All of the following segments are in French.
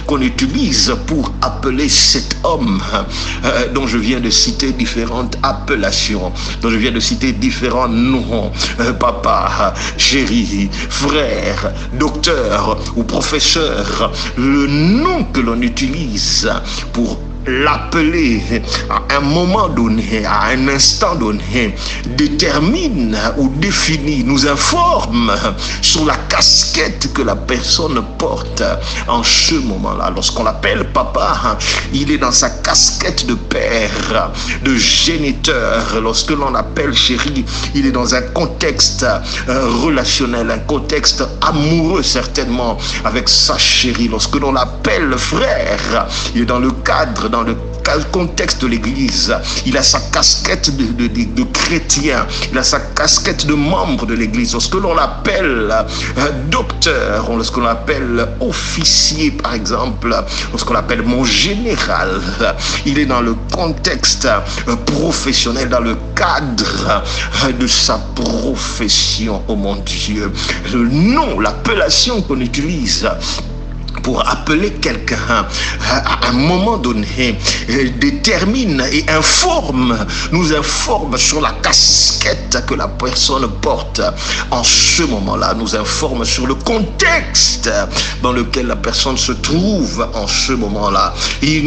qu'on utilise pour appeler cet homme dont je viens de citer différentes appellations, dont je viens de citer différents noms, papa, chéri, frère, docteur ou professeur. Le nom que l'on utilise pour l'appeler à un moment donné, à un instant donné, détermine ou définit, nous informe sur la casquette que la personne porte en ce moment-là. Lorsqu'on l'appelle papa, il est dans sa casquette de père, de géniteur. Lorsque l'on l'appelle chéri, il est dans un contexte relationnel, un contexte amoureux certainement avec sa chérie. Lorsque l'on l'appelle frère, il est dans le cadre, dans le contexte de l'église. Il a sa casquette de chrétien, il a sa casquette de membre de l'église. Lorsque l'on l'appelle docteur, lorsqu'on l'appelle officier par exemple, lorsqu'on l'appelle mon général, il est dans le contexte professionnel, dans le cadre de sa profession. Oh mon Dieu, le nom, l'appellation qu'on utilise pour appeler quelqu'un à un moment donné détermine et nous informe sur la casquette que la personne porte en ce moment-là, nous informe sur le contexte dans lequel la personne se trouve en ce moment-là. Et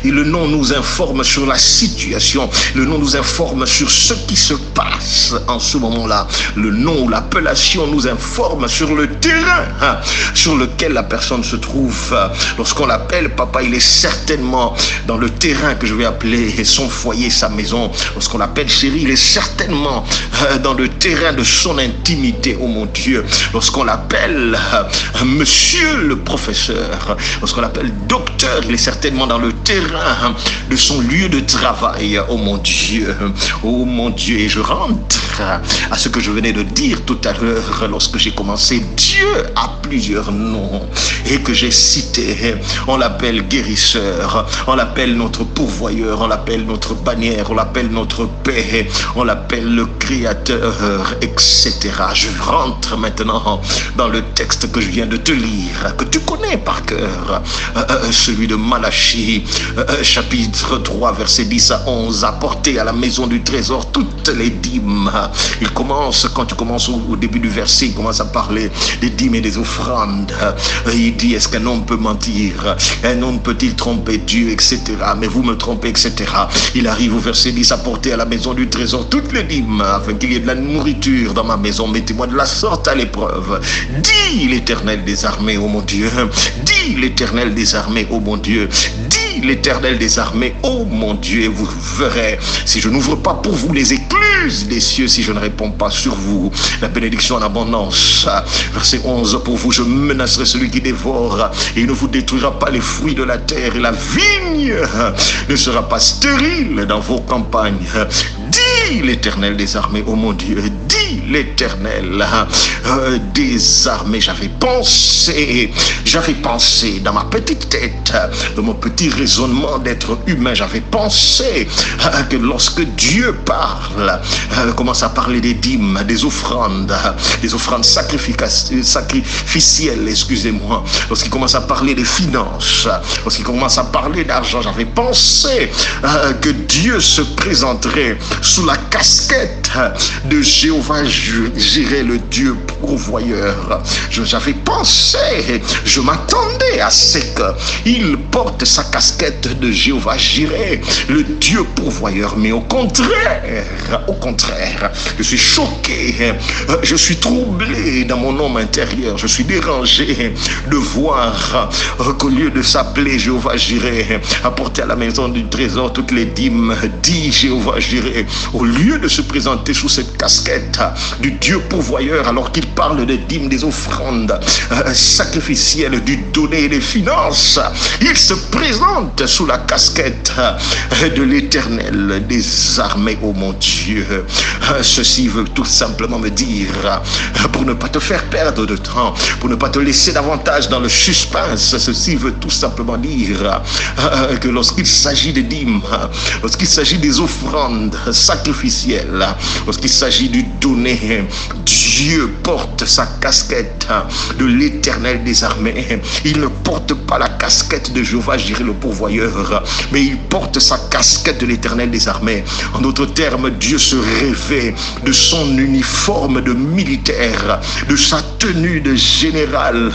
le nom nous informe sur la situation, le nom nous informe sur ce qui se passe en ce moment-là. Le nom ou l'appellation nous informe sur le terrain sur lequel la personne se trouve. Lorsqu'on l'appelle papa, il est certainement dans le terrain que je vais appeler son foyer, sa maison. Lorsqu'on l'appelle chéri, il est certainement dans le terrain de son intimité. Oh mon Dieu, lorsqu'on l'appelle monsieur le professeur, lorsqu'on l'appelle docteur, il est certainement dans le terrain de son lieu de travail. Oh mon Dieu, oh mon Dieu. Et je rentre à ce que je venais de dire tout à l'heure lorsque j'ai commencé. Dieu a plusieurs noms et que j'ai cité. On l'appelle guérisseur, on l'appelle notre pourvoyeur, on l'appelle notre bannière, on l'appelle notre paix, on l'appelle le créateur, etc. Je rentre maintenant dans le texte que je viens de te lire, que tu connais par cœur, celui de Malachie, chapitre 3, versets 10 à 11. Apportez à la maison du trésor toutes les dîmes. Il commence, quand tu commences au début du verset, il commence à parler des dîmes et des offrandes. Il dit, est-ce qu'un homme peut mentir? Un homme peut-il tromper Dieu, etc. Mais vous me trompez, etc. Il arrive au verset 10, apportez à la maison du trésor toutes les dîmes, afin qu'il y ait de la nourriture dans ma maison. Mettez-moi de la sorte à l'épreuve. Dis l'Éternel des armées, oh mon Dieu. Dis l'Éternel des armées, oh mon Dieu. Dis l'Éternel des armées, oh mon Dieu. Et vous verrez, si je n'ouvre pas pour vous les écluses des cieux, si je ne réponds pas sur vous la bénédiction en abondance. Verset 11, pour vous je menacerai celui qui dévore, et il ne vous détruira pas les fruits de la terre, et la vigne ne sera pas stérile dans vos campagnes. Dis l'Éternel des armées, oh mon Dieu. Dis l'Éternel des armées. J'avais pensé dans ma petite tête, dans mon petit raisonnement d'être humain, j'avais pensé que lorsque Dieu parle, commence à parler des dîmes, des offrandes sacrificielles, excusez-moi, lorsqu'il commence à parler des finances, lorsqu'il commence à parler d'argent, j'avais pensé que Dieu se présenterait sous la casquette de Jéhovah Jireh, le Dieu pourvoyeur. J'avais pensé, je m'attendais à ce qu'il porte sa casquette de Jéhovah Jireh, le Dieu pourvoyeur. Mais au contraire, je suis choqué, je suis troublé dans mon homme intérieur, je suis dérangé de voir qu'au lieu de s'appeler Jéhovah Jireh, apporter à la maison du trésor toutes les dîmes, dit Jéhovah Jireh, au lieu de se présenter sous cette casquette du Dieu pourvoyeur, alors qu'il parle des dîmes, des offrandes sacrificielles, du donner et des finances, il se présente sous la casquette de l'Éternel des armées. Oh mon Dieu, ceci veut tout simplement me dire, pour ne pas te faire perdre de temps, pour ne pas te laisser davantage dans le suspense, ceci veut tout simplement dire que lorsqu'il s'agit des dîmes, lorsqu'il s'agit des offrandes sacrificielles, lorsqu'il s'agit du donner bien-aimé, Dieu porte sa casquette de l'Éternel des armées. Il ne porte pas la casquette de Jéhovah, je dirais le pourvoyeur, mais il porte sa casquette de l'Éternel des armées. En d'autres termes, Dieu se revêt de son uniforme de militaire, de sa tenue de général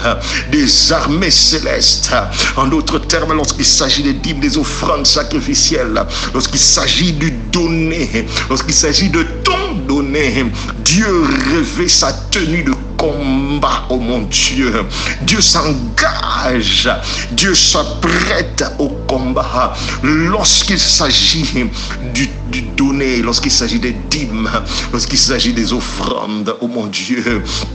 des armées célestes. En d'autres termes, lorsqu'il s'agit des dîmes, des offrandes sacrificielles, lorsqu'il s'agit du donner, lorsqu'il s'agit de ton donner, Dieu revêt sa tenue de combat, oh mon Dieu. Dieu s'engage, Dieu s'apprête au combat lorsqu'il s'agit du donner, lorsqu'il s'agit des dîmes, lorsqu'il s'agit des offrandes, oh mon Dieu.